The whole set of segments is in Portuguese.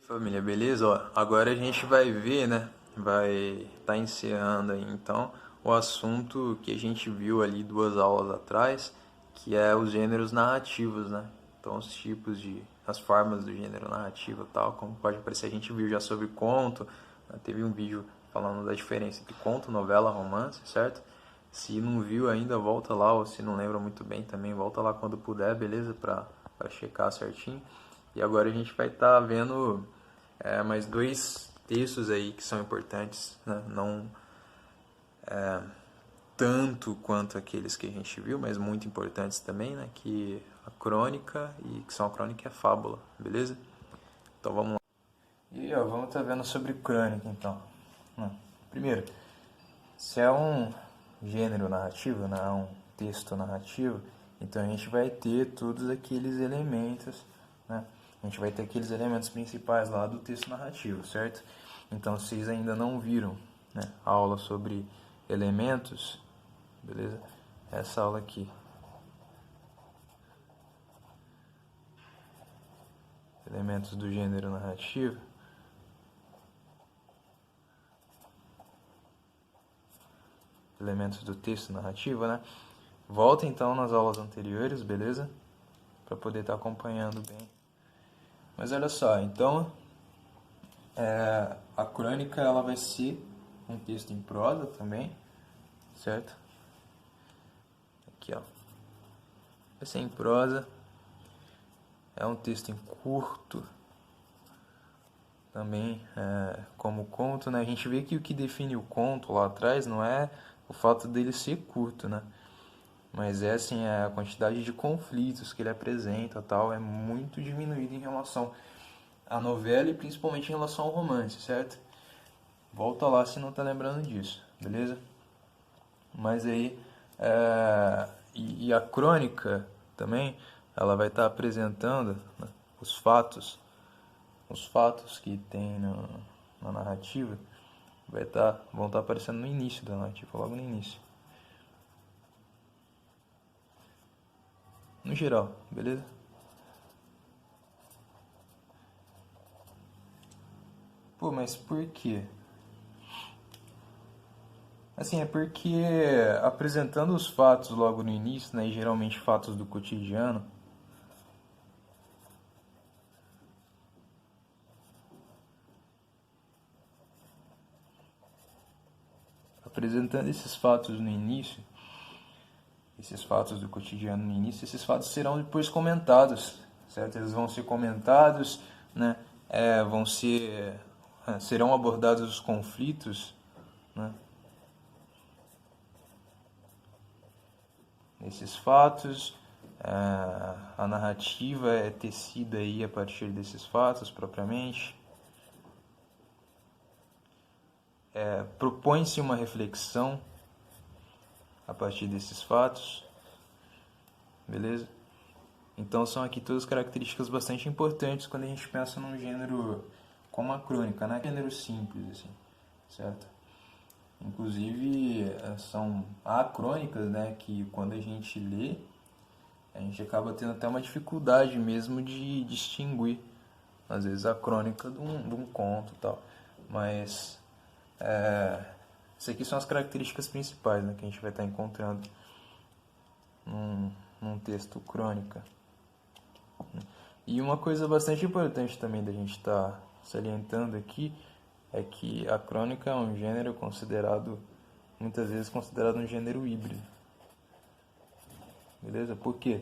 Família, beleza? Ó, agora a gente vai ver, né? Vai estar encerrando aí então o assunto que a gente viu ali 2 aulas atrás, que é os gêneros narrativos, né? Então os tipos de, as formas do gênero narrativo e tal, como pode aparecer, a gente viu já sobre conto, né? Teve um vídeo falando da diferença entre conto, novela, romance, certo? Se não viu ainda, volta lá, ou se não lembra muito bem também, volta lá quando puder, beleza? Pra checar certinho. E agora a gente vai estar vendo mais dois textos aí que são importantes, né? Não tanto quanto aqueles que a gente viu, mas muito importantes também, né? Que a crônica e que são a crônica e a fábula, beleza? Então vamos lá. E ó, vamos estar vendo sobre crônica então. Primeiro, se é um gênero narrativo, né? Um texto narrativo, então a gente vai ter todos aqueles elementos, né? A gente vai ter aqueles elementos principais lá do texto narrativo, certo? Então, se vocês ainda não viram, né, a aula sobre elementos, beleza? Essa aula aqui, elementos do gênero narrativo, elementos do texto narrativo, né? Volta então nas aulas anteriores, beleza? Para poder estar acompanhando bem. Mas olha só, então a crônica ela vai ser um texto em prosa também, certo? Aqui ó, vai ser em prosa, é um texto em curto também, como conto, né? A gente vê que o que define o conto lá atrás não é o fato dele ser curto, né? Mas é assim, a quantidade de conflitos que ele apresenta tal é muito diminuída em relação à novela e principalmente em relação ao romance, certo? Volta lá se não tá lembrando disso, beleza? Mas aí, e a crônica também, ela vai estar apresentando, né, os fatos que tem na narrativa, vão estar aparecendo no início da narrativa, logo no início. No geral, beleza? Pô, mas por quê? Assim, é porque apresentando os fatos logo no início, né, e geralmente fatos do cotidiano, apresentando esses fatos no início, esses fatos do cotidiano no início, esses fatos serão depois comentados, certo? Eles vão ser comentados, né? Serão abordados os conflitos, né? Esses fatos, a narrativa é tecida aí a partir desses fatos propriamente. Propõe-se uma reflexão a partir desses fatos, beleza? Então são aqui todas características bastante importantes quando a gente pensa num gênero como a crônica, né? Gênero simples, assim, certo? Inclusive, há crônicas, né, que quando a gente lê, a gente acaba tendo até uma dificuldade mesmo de distinguir, às vezes, a crônica de um conto e tal. Mas, essas aqui são as características principais, né, que a gente vai estar encontrando num texto crônica. E uma coisa bastante importante também da gente estar salientando aqui é que a crônica é um gênero considerado, muitas vezes considerado um gênero híbrido. Beleza? Por quê?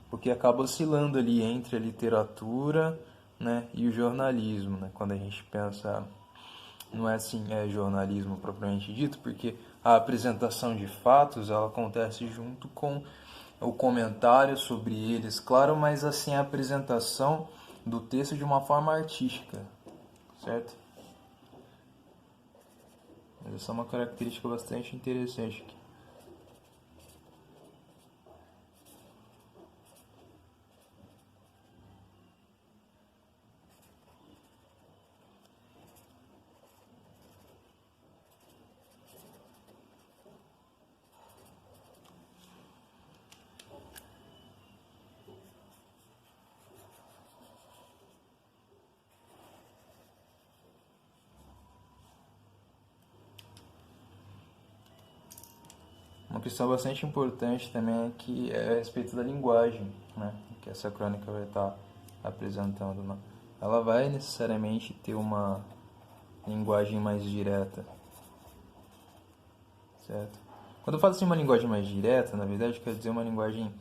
Porque acaba oscilando ali entre a literatura, né, e o jornalismo, né? Quando a gente pensa, não é assim, jornalismo propriamente dito, porque a apresentação de fatos ela acontece junto com o comentário sobre eles, claro, mas assim a apresentação do texto de uma forma artística, certo? Mas essa é uma característica bastante interessante aqui. questão bastante importante também é que é a respeito da linguagem, né, que essa crônica vai estar apresentando, né? Ela vai necessariamente ter uma linguagem mais direta, certo? Quando eu falo assim uma linguagem mais direta, na verdade, quer dizer uma linguagem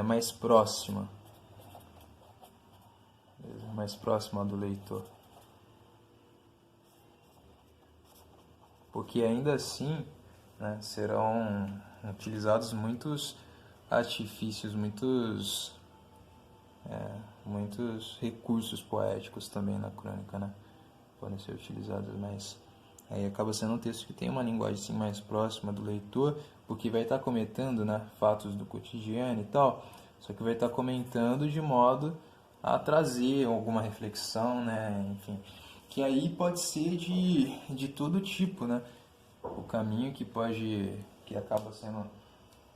mais próxima, mais próxima do leitor. Porque ainda assim, né, serão utilizados muitos artifícios, muitos recursos poéticos também na crônica, né? Podem ser utilizados, mas aí acaba sendo um texto que tem uma linguagem assim, mais próxima do leitor, porque vai estar comentando, né, fatos do cotidiano e tal, só que vai estar comentando de modo a trazer alguma reflexão, né, enfim, que aí pode ser de todo tipo, né? O caminho que acaba sendo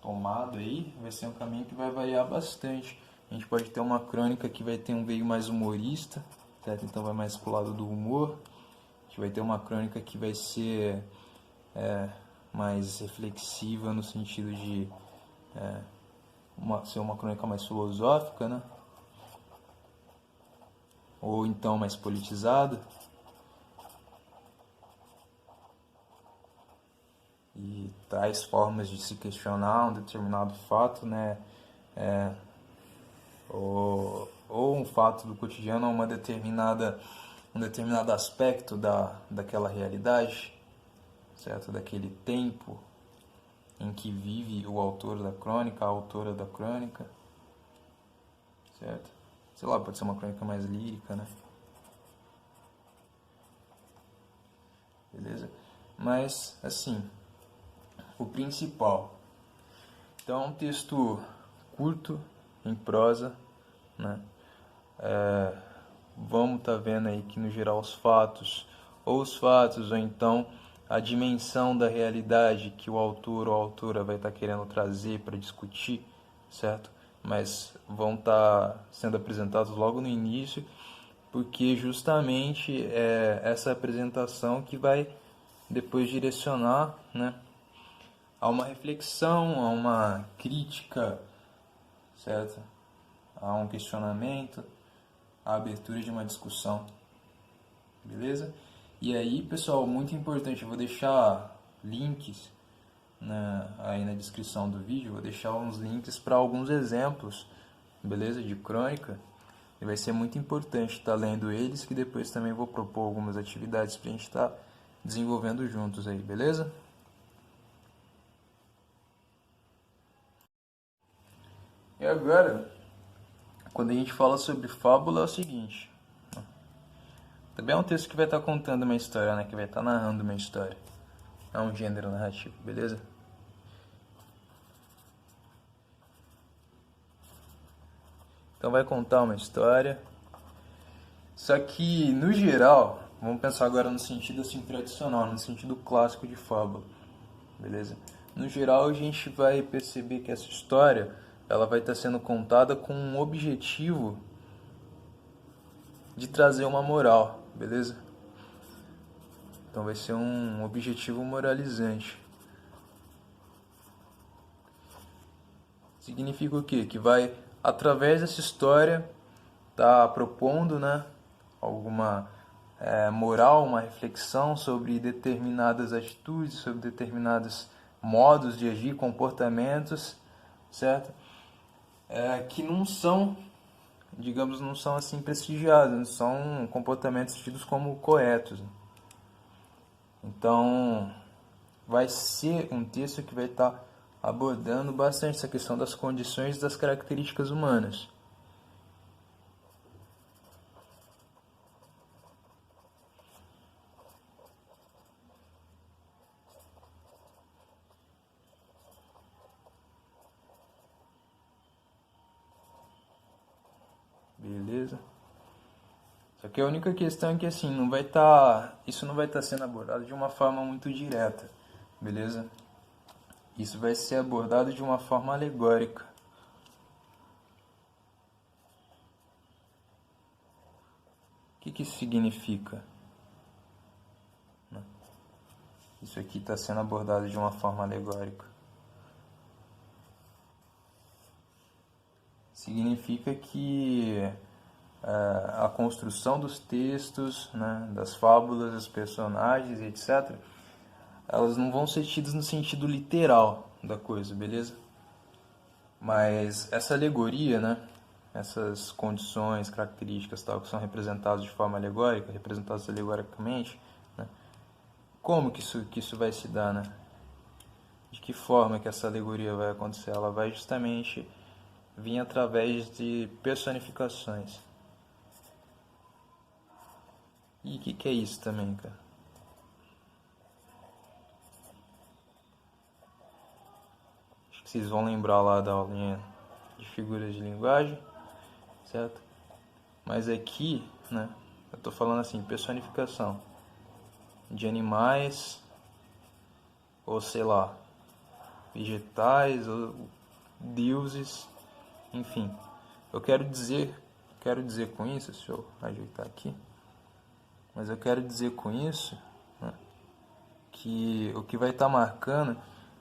tomado aí, vai ser um caminho que vai variar bastante. A gente pode ter uma crônica que vai ter um veio mais humorista, certo? Então vai mais pro lado do humor. A gente vai ter uma crônica que vai ser mais reflexiva no sentido de ser uma crônica mais filosófica, né? Ou então mais politizada. E traz formas de se questionar um determinado fato, né? Ou um fato do cotidiano, um determinado aspecto daquela realidade, certo? Daquele tempo em que vive o autor da crônica, a autora da crônica, certo? Sei lá, pode ser uma crônica mais lírica, né? Beleza? Mas, assim, o principal. Então, é um texto curto, em prosa, né? Vamos estar vendo aí que, no geral, os fatos, ou então a dimensão da realidade que o autor ou a autora vai estar querendo trazer para discutir, certo? Mas vão estar sendo apresentados logo no início, porque justamente é essa apresentação que vai depois direcionar, né, a uma reflexão, a uma crítica, certo? A um questionamento, a abertura de uma discussão, beleza? E aí, pessoal, muito importante, eu vou deixar links, né, aí na descrição do vídeo, vou deixar uns links para alguns exemplos, beleza? De crônica, e vai ser muito importante estar lendo eles, que depois também vou propor algumas atividades para a gente estar desenvolvendo juntos aí, beleza? E agora, quando a gente fala sobre fábula, é o seguinte. Também é um texto que vai estar contando uma história, né? Que vai estar narrando uma história. É um gênero narrativo, beleza? Então vai contar uma história. Só que, no geral, vamos pensar agora no sentido assim tradicional, no sentido clássico de fábula, beleza? No geral, a gente vai perceber que essa história, ela vai estar sendo contada com um objetivo de trazer uma moral, beleza? Então vai ser um objetivo moralizante. Significa o quê? Que vai, através dessa história, tá propondo, né, alguma moral, uma reflexão sobre determinadas atitudes, sobre determinados modos de agir, comportamentos, certo? Que não são, digamos, não são assim prestigiados, não são comportamentos tidos como corretos. Então, vai ser um texto que vai estar abordando bastante essa questão das condições e das características humanas. Beleza? Só que a única questão é que assim, isso não vai estar sendo abordado de uma forma muito direta, beleza? Isso vai ser abordado de uma forma alegórica. O que isso significa? Isso aqui está sendo abordado de uma forma alegórica. significa que a construção dos textos, né, das fábulas, dos personagens, etc., elas não vão ser tidas no sentido literal da coisa, beleza? Mas essa alegoria, né, essas condições, características, tal, que são representadas de forma alegórica, representadas alegoricamente, né, como que isso vai se dar, né? De que forma que essa alegoria vai acontecer? Ela vai justamente vir através de personificações. E o que é isso também, cara? Acho que vocês vão lembrar lá da aulinha de figuras de linguagem, certo? Mas aqui, né, eu tô falando assim, personificação de animais, ou sei lá, vegetais, ou deuses, enfim. Eu quero dizer com isso, deixa eu ajeitar aqui, mas eu quero dizer com isso, né, que o que vai estar marcando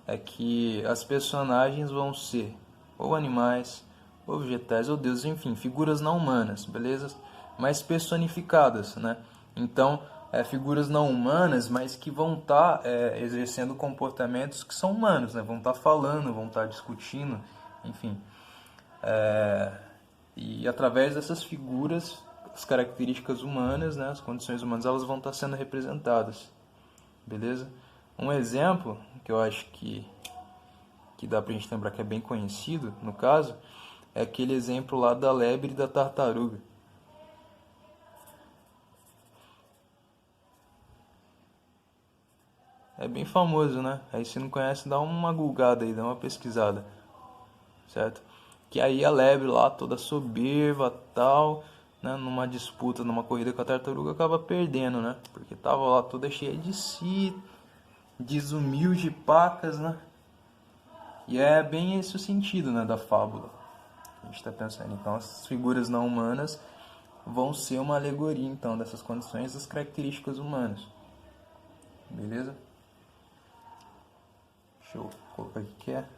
é que as personagens vão ser ou animais, ou vegetais, ou deuses, enfim, figuras não humanas, beleza? Mas personificadas, né? Então, figuras não humanas, mas que vão estar exercendo comportamentos que são humanos, né? Vão estar falando, vão estar discutindo, enfim. E através dessas figuras, as características humanas, né, as condições humanas, elas vão estar sendo representadas, beleza? Um exemplo que eu acho que dá pra gente lembrar que é bem conhecido, no caso, é aquele exemplo lá da lebre e da tartaruga. É bem famoso, né? Aí se não conhece, dá uma googada aí, dá uma pesquisada, certo? Que aí a lebre lá, toda soberba, tal, né, numa disputa, numa corrida com a tartaruga, acaba perdendo, né? Porque tava lá toda cheia de si, desumilde pacas, né? E é bem esse o sentido, né, da fábula. A gente está pensando, então, as figuras não humanas vão ser uma alegoria, então, dessas condições das características humanas. Beleza? Deixa eu colocar aqui que é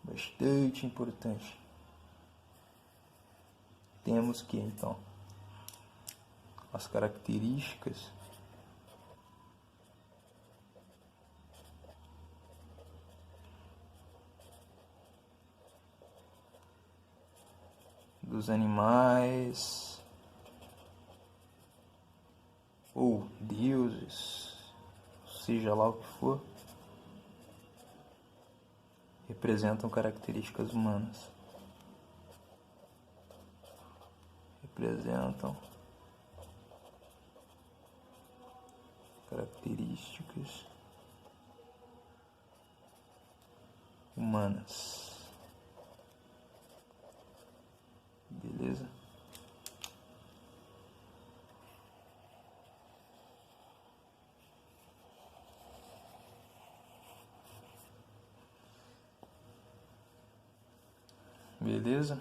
bastante importante. Temos que, então, as características dos animais ou deuses, seja lá o que for, representam características humanas. Representam características humanas. Beleza? Beleza?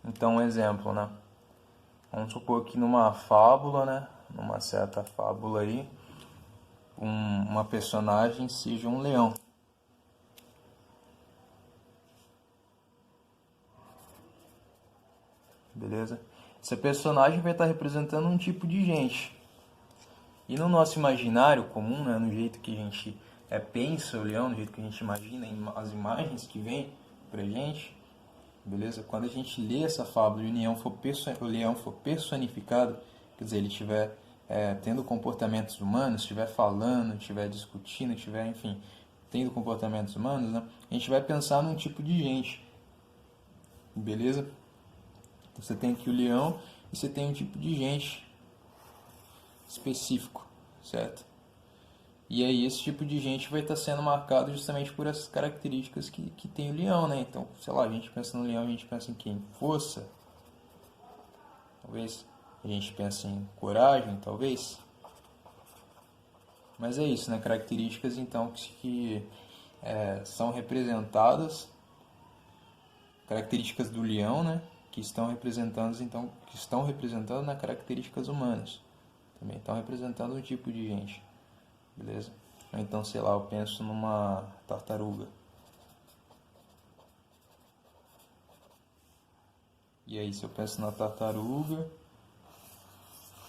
Então, um exemplo, né? Vamos supor que numa fábula, né? Numa certa fábula aí, uma personagem seja um leão. Beleza? Esse personagem vai estar representando um tipo de gente. E no nosso imaginário comum, né, no jeito que a gente pensa o leão, no jeito que a gente imagina as imagens que vêm pra gente, beleza? Quando a gente lê essa fábula e o leão for personificado, quer dizer, ele estiver tendo comportamentos humanos, estiver falando, estiver discutindo, estiver, enfim, tendo comportamentos humanos, né? A gente vai pensar num tipo de gente, beleza? Então, você tem aqui o leão e você tem um tipo de gente específico, certo? E aí esse tipo de gente vai estar sendo marcado justamente por essas características que tem o leão, né? Então, sei lá, a gente pensa no leão, a gente pensa em quem? Força, talvez. A gente pensa em coragem, talvez. Mas é isso, né? Características, então, que são representadas, características do leão, né? Que estão representando, então, nas características humanas. Também estão representando um tipo de gente. Beleza? Ou então, sei lá, eu penso numa tartaruga. E aí se eu penso na tartaruga,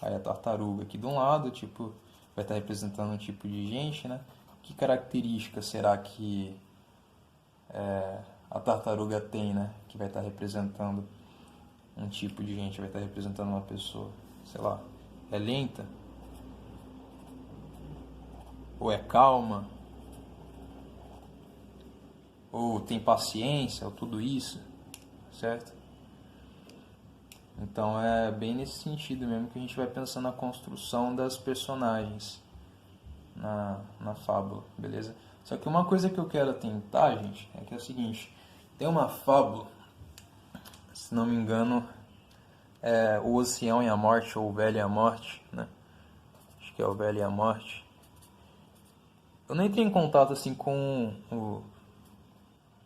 aí a tartaruga aqui de um lado, tipo, vai estar representando um tipo de gente, né? Que característica será que a tartaruga tem, né? Que vai estar representando um tipo de gente, vai estar representando uma pessoa. Sei lá, é lenta? Ou é calma? Ou tem paciência? Ou tudo isso? Certo? Então é bem nesse sentido mesmo que a gente vai pensando na construção das personagens na fábula, beleza? Só que uma coisa que eu quero atentar, gente, é que é o seguinte: tem uma fábula, se não me engano, é O Oceão e a Morte, ou O Velho e a Morte, né? Acho que é O Velho e a Morte. Eu nem entrei em contato assim com o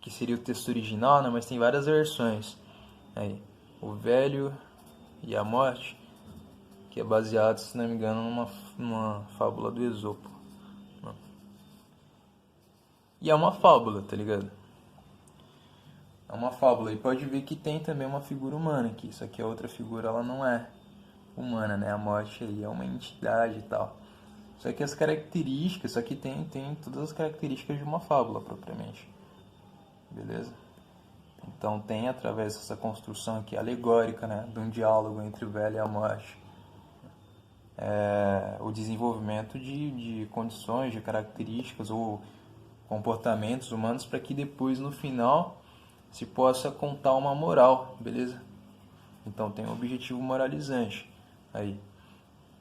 que seria o texto original, né? Mas tem várias versões. Aí, O Velho e a Morte, que é baseado, se não me engano, numa fábula do Esopo. E é uma fábula, tá ligado? É uma fábula. E pode ver que tem também uma figura humana aqui. Só que a outra figura, ela não é humana, né? A morte aí é uma entidade e tal. Só que as características, só que tem todas as características de uma fábula propriamente. Beleza? Então tem, através dessa construção aqui alegórica, né? De um diálogo entre o velho e a morte, o desenvolvimento de condições, de características ou comportamentos humanos para que depois, no final, se possa contar uma moral, beleza? Então tem um objetivo moralizante aí.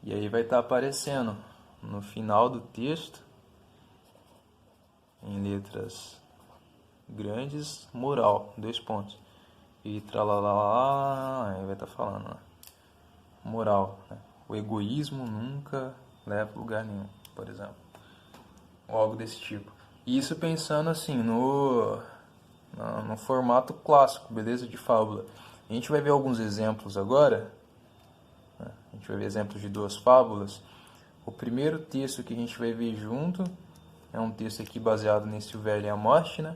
E aí vai estar aparecendo no final do texto, em letras grandes, moral, dois pontos. E tralalá, aí vai estar falando, né? Moral, né? O egoísmo nunca leva a lugar nenhum, por exemplo. Ou algo desse tipo. E isso pensando assim no formato clássico, beleza? De fábula. A gente vai ver alguns exemplos agora. Né? A gente vai ver exemplos de duas fábulas. O primeiro texto que a gente vai ver junto é um texto aqui baseado nesse O Velho e a Morte, né?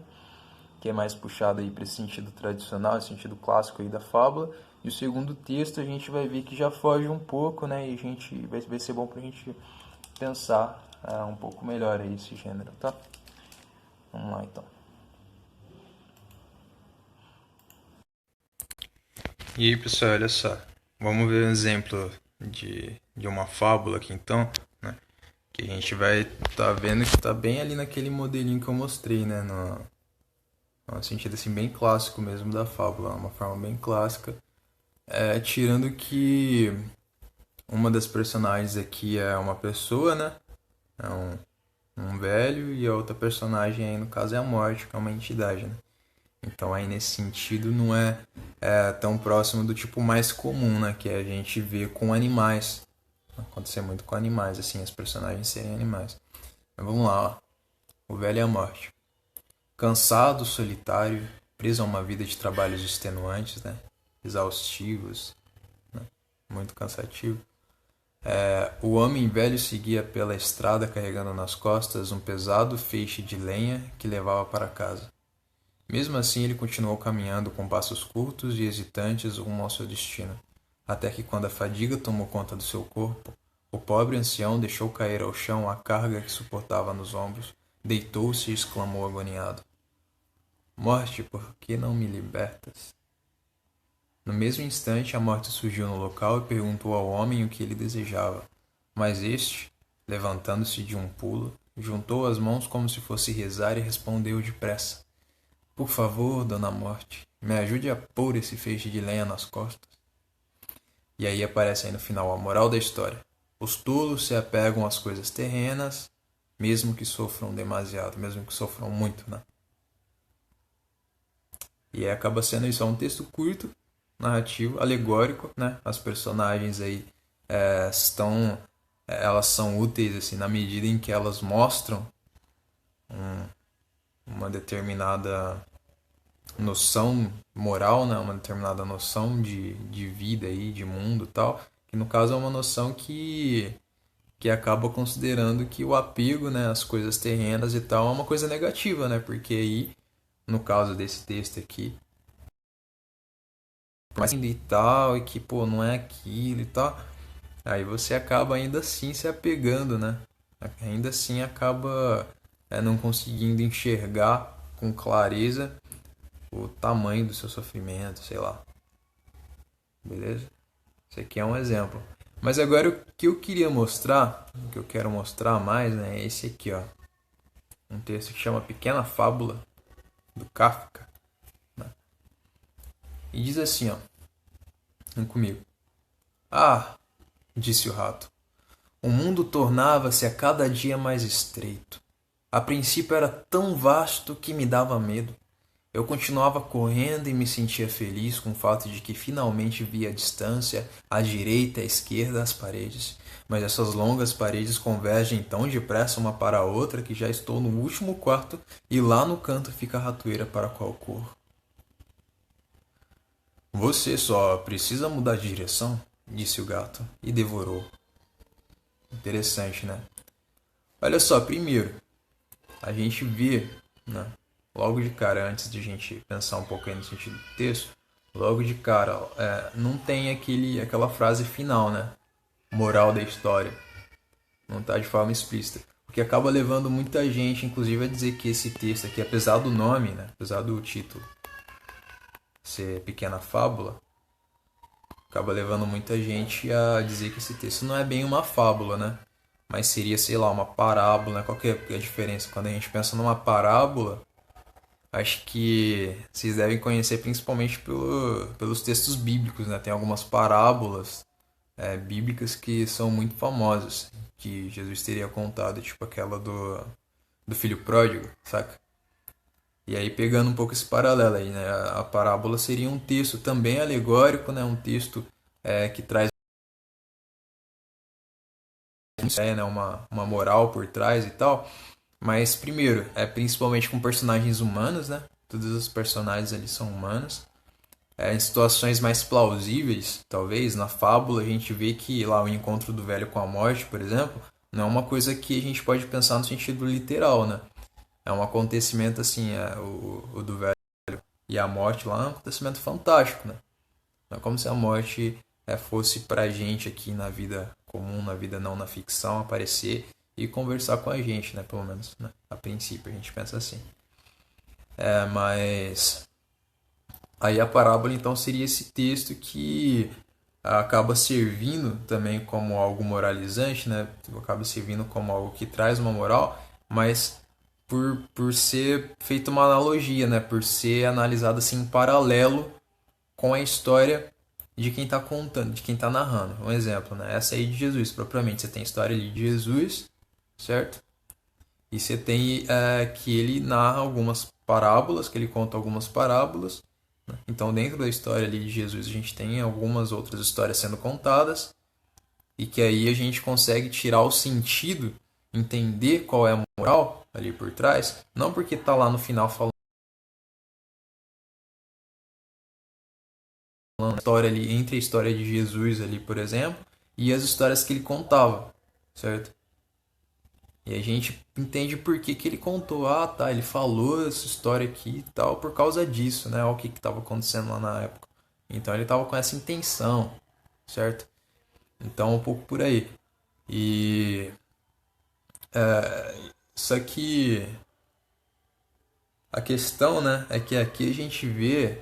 Que é mais puxado aí para esse sentido tradicional, esse sentido clássico aí da fábula. E o segundo texto a gente vai ver que já foge um pouco, né? E a gente vai ser bom para a gente pensar um pouco melhor aí esse gênero, tá? Vamos lá então. E aí, pessoal, olha só. Vamos ver um exemplo de uma fábula aqui então, né? Que a gente vai vendo que tá bem ali naquele modelinho que eu mostrei, né? No sentido assim bem clássico mesmo da fábula, uma forma bem clássica. Tirando que uma das personagens aqui é uma pessoa, né? É um velho, e a outra personagem aí no caso é a morte, que é uma entidade, né? Então aí nesse sentido não é tão próximo do tipo mais comum, né? Que a gente vê com animais. Acontecer muito com animais, assim, as personagens serem animais. Mas vamos lá, ó. O velho e a morte. Cansado, solitário, preso a uma vida de trabalhos extenuantes, né? Exaustivos, né? Muito cansativo. O homem velho seguia pela estrada carregando nas costas um pesado feixe de lenha que levava para casa. Mesmo assim, ele continuou caminhando com passos curtos e hesitantes rumo ao seu destino, até que, quando a fadiga tomou conta do seu corpo, o pobre ancião deixou cair ao chão a carga que suportava nos ombros, deitou-se e exclamou agoniado: Morte, por que não me libertas? No mesmo instante, a morte surgiu no local e perguntou ao homem o que ele desejava. Mas este, levantando-se de um pulo, juntou as mãos como se fosse rezar e respondeu depressa: Por favor, dona Morte, me ajude a pôr esse feixe de lenha nas costas. E aí aparece aí no final a moral da história. Os tolos se apegam às coisas terrenas, mesmo que sofram demasiado, mesmo que sofram muito, né? E aí acaba sendo isso, é um texto curto, narrativo, alegórico, né? As personagens aí elas são úteis assim na medida em que elas mostram uma determinada noção moral, né? Uma determinada noção de vida aí, de mundo e tal, que no caso é uma noção que acaba considerando que o apego, né, às coisas terrenas e tal é uma coisa negativa, né? Porque aí, no caso desse texto aqui, mas e tal, e que, pô, não é aquilo e tal. Aí você acaba ainda assim se apegando, né? Ainda assim acaba não conseguindo enxergar com clareza o tamanho do seu sofrimento, sei lá. Beleza? Esse aqui é um exemplo. Mas agora o que eu queria mostrar, o que eu quero mostrar mais, né, é esse aqui, ó. Um texto que chama Pequena Fábula, do Kafka. Né? E diz assim, ó. Vem comigo. Ah, disse o rato. O mundo tornava-se a cada dia mais estreito. A princípio era tão vasto que me dava medo. Eu continuava correndo e me sentia feliz com o fato de que finalmente via à distância, à direita e à esquerda, as paredes. Mas essas longas paredes convergem tão depressa uma para a outra que já estou no último quarto e lá no canto fica a ratoeira para a qual corro. Você só precisa mudar de direção, disse o gato e devorou. Interessante, né? Olha só, primeiro, a gente vê, né, logo de cara, antes de a gente pensar um pouco aí no sentido do texto, logo de cara, não tem aquela frase final, né? Moral da história. Não está de forma explícita. O que acaba levando muita gente, inclusive, a dizer que esse texto aqui, apesar do nome, né, apesar do título ser Pequena Fábula, acaba levando muita gente a dizer que esse texto não é bem uma fábula, né? Mas seria, sei lá, uma parábola, né? Qual que é a diferença? Quando a gente pensa numa parábola, acho que vocês devem conhecer principalmente pelos textos bíblicos, né? Tem algumas parábolas bíblicas que são muito famosas, que Jesus teria contado, tipo aquela do filho pródigo, saca? E aí pegando um pouco esse paralelo aí, né? A parábola seria um texto também alegórico, né? Um texto que traz né? Uma moral por trás e tal. Mas primeiro, principalmente com personagens humanos, né? Todos os personagens ali são humanos. Em situações mais plausíveis, talvez, na fábula, a gente vê que lá o encontro do velho com a morte, por exemplo, não é uma coisa que a gente pode pensar no sentido literal, né? É um acontecimento assim, o do velho e a morte lá é um acontecimento fantástico, né? Não é como se a morte fosse pra gente aqui na vida comum, na vida não na ficção, aparecer e conversar com a gente, né? Pelo menos, né? A princípio a gente pensa assim. Mas aí a parábola então seria esse texto que acaba servindo também como algo moralizante, né? Acaba servindo como algo que traz uma moral, mas por ser feita uma analogia, né? Por ser analisado assim em paralelo com a história de quem está contando, de quem está narrando. Um exemplo, né? Essa aí de Jesus, propriamente. Você tem a história ali de Jesus, certo? E você tem que ele narra algumas parábolas, que ele conta algumas parábolas. Né? Então, dentro da história ali de Jesus, a gente tem algumas outras histórias sendo contadas e que aí a gente consegue tirar o sentido, entender qual é a moral ali por trás, não porque está lá no final falando a história ali entre a história de Jesus ali, por exemplo, e as histórias que ele contava, certo? E a gente entende por que ele contou. Ah, tá, ele falou essa história aqui e tal por causa disso, né? Olha o que estava acontecendo lá na época. Então ele estava com essa intenção, certo? Então um pouco por aí. E só que a questão, né, é que aqui a gente vê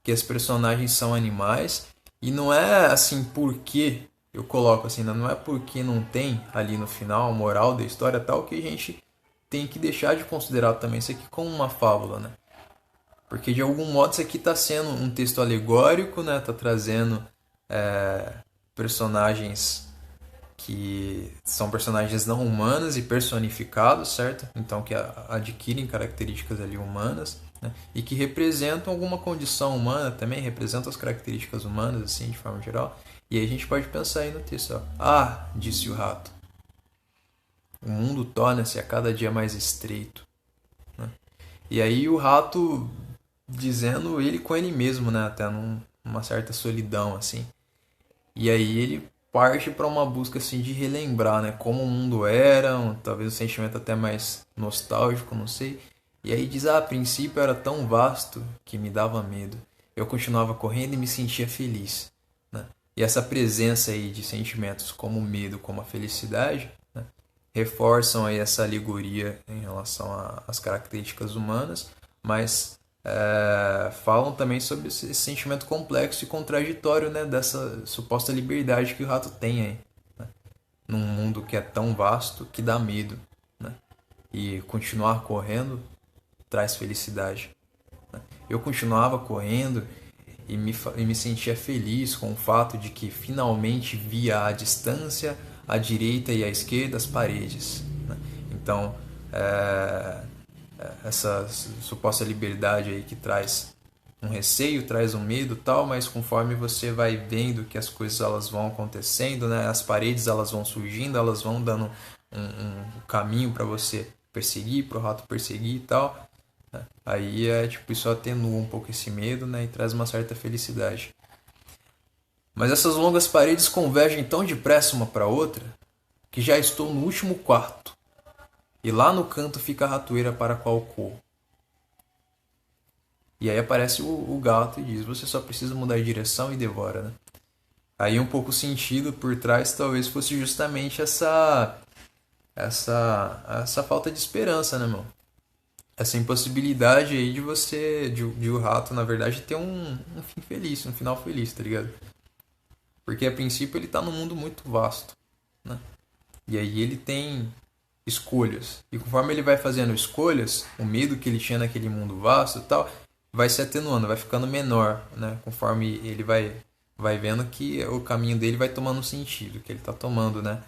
que as personagens são animais e não é assim porque eu coloco assim, não é porque não tem ali no final a moral da história tal que a gente tem que deixar de considerar também isso aqui como uma fábula, né? Porque de algum modo isso aqui está sendo um texto alegórico, né? Tá trazendo personagens que são personagens não humanos e personificados, certo? Então que adquirem características ali humanas, né? E que representam alguma condição humana também, representam as características humanas assim de forma geral. E aí a gente pode pensar aí no texto, ó. Ah, disse o rato, o mundo torna-se a cada dia mais estreito, né? E aí o rato dizendo ele com ele mesmo, né? Até numa certa solidão assim. E aí ele parte para uma busca assim de relembrar, né, como o mundo era, talvez um sentimento até mais nostálgico, não sei. E aí diz: "Ah, a princípio era tão vasto que me dava medo. eu continuava correndo e me sentia feliz, né? E essa presença aí de sentimentos como o medo, como a felicidade, né, reforçam aí essa alegoria em relação às características humanas, mas falam também sobre esse sentimento complexo e contraditório, né, dessa suposta liberdade que o rato tem aí, né, num mundo que é tão vasto que dá medo, né, e continuar correndo traz felicidade. Eu continuava correndo e me sentia feliz com o fato de que finalmente via à distância, à direita e à esquerda, as paredes, né? Então, essa suposta liberdade aí que traz um receio, traz um medo e tal, mas conforme você vai vendo que as coisas elas vão acontecendo, né? As paredes elas vão surgindo, elas vão dando um caminho para você perseguir, para o rato perseguir e tal. Aí tipo, isso atenua um pouco esse medo, né, e traz uma certa felicidade. Mas essas longas paredes convergem tão depressa uma para outra que já estou no último quarto. E lá no canto fica a ratoeira para a qual corro. E aí aparece o gato e diz: você só precisa mudar de direção e devora, né? Aí um pouco o sentido por trás talvez fosse justamente essa falta de esperança, né, meu? Essa impossibilidade aí de você, de o rato, na verdade, ter um fim feliz, um final feliz, tá ligado? Porque a princípio ele tá num mundo muito vasto, né? E aí ele tem escolhas. E conforme ele vai fazendo escolhas, o medo que ele tinha naquele mundo vasto e tal, vai se atenuando, vai ficando menor, né? Conforme ele vai vendo que o caminho dele vai tomando sentido, que ele tá tomando, né?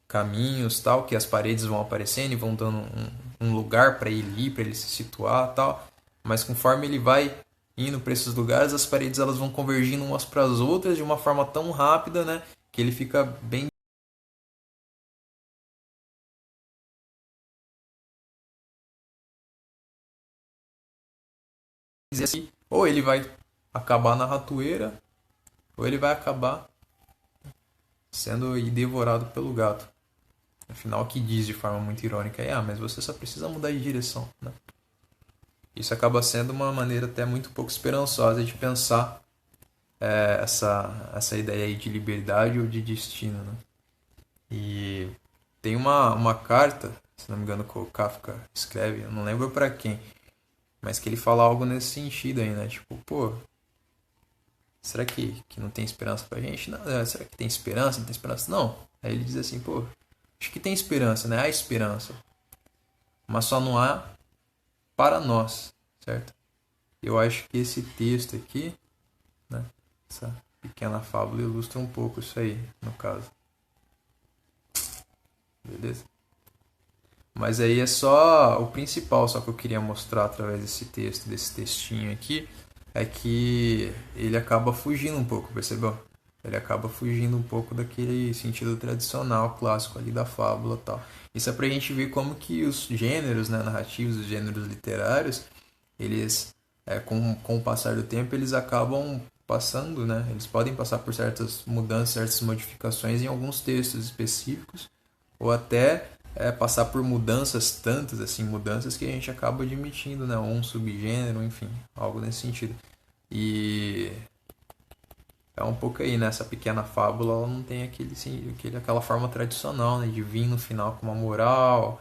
Caminhos tal, que as paredes vão aparecendo e vão dando um lugar para ele ir, para ele se situar tal. Mas conforme ele vai indo para esses lugares, as paredes elas vão convergindo umas para as outras de uma forma tão rápida, né, que ele fica bem assim, ou ele vai acabar na ratoeira, ou ele vai acabar sendo devorado pelo gato. Afinal, o que diz de forma muito irônica é: mas você só precisa mudar de direção, né? Isso acaba sendo uma maneira até muito pouco esperançosa de pensar essa ideia aí de liberdade ou de destino, né? E tem uma carta, se não me engano, que o Kafka escreve, eu não lembro para quem, mas que ele fala algo nesse sentido aí, né? Tipo, pô, será que não tem esperança pra gente? Não, será que tem esperança? Não tem esperança? Não. Aí ele diz assim, pô, acho que tem esperança, né? Há esperança, mas só não há para nós, certo? Eu acho que esse texto aqui, né? Essa pequena fábula ilustra um pouco isso aí, no caso. Beleza? Mas aí é só o principal, só que eu queria mostrar através desse texto, desse textinho aqui, é que ele acaba fugindo um pouco, percebeu? Ele acaba fugindo um pouco daquele sentido tradicional, clássico ali da fábula e tal. Isso é pra gente ver como que os gêneros, né, narrativos, os gêneros literários, eles, com o passar do tempo, eles acabam passando, né? Eles podem passar por certas mudanças, certas modificações em alguns textos específicos, ou até passar por mudanças tantas, assim, mudanças que a gente acaba admitindo, né? Um subgênero, enfim, algo nesse sentido. E é um pouco aí, né? Essa pequena fábula, ela não tem aquela forma tradicional, né? De vir no final com uma moral,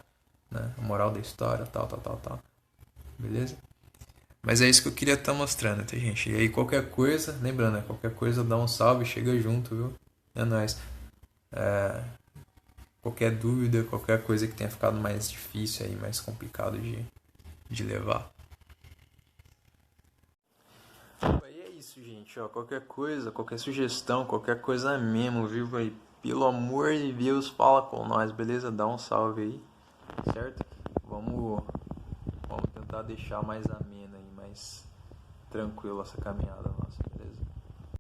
né? A moral da história, tal, tal, tal, tal. Beleza? Mas é isso que eu queria estar mostrando, tá, gente? E aí qualquer coisa, lembrando, né? Qualquer coisa dá um salve, chega junto, viu? É nóis. Qualquer dúvida, qualquer coisa que tenha ficado mais difícil aí, mais complicado de levar. E é isso, gente. Ó, qualquer coisa, qualquer sugestão, qualquer coisa mesmo, viu? Aí, pelo amor de Deus, fala com nós, beleza? Dá um salve aí, certo? Vamos tentar deixar mais amena e mais tranquila essa caminhada nossa.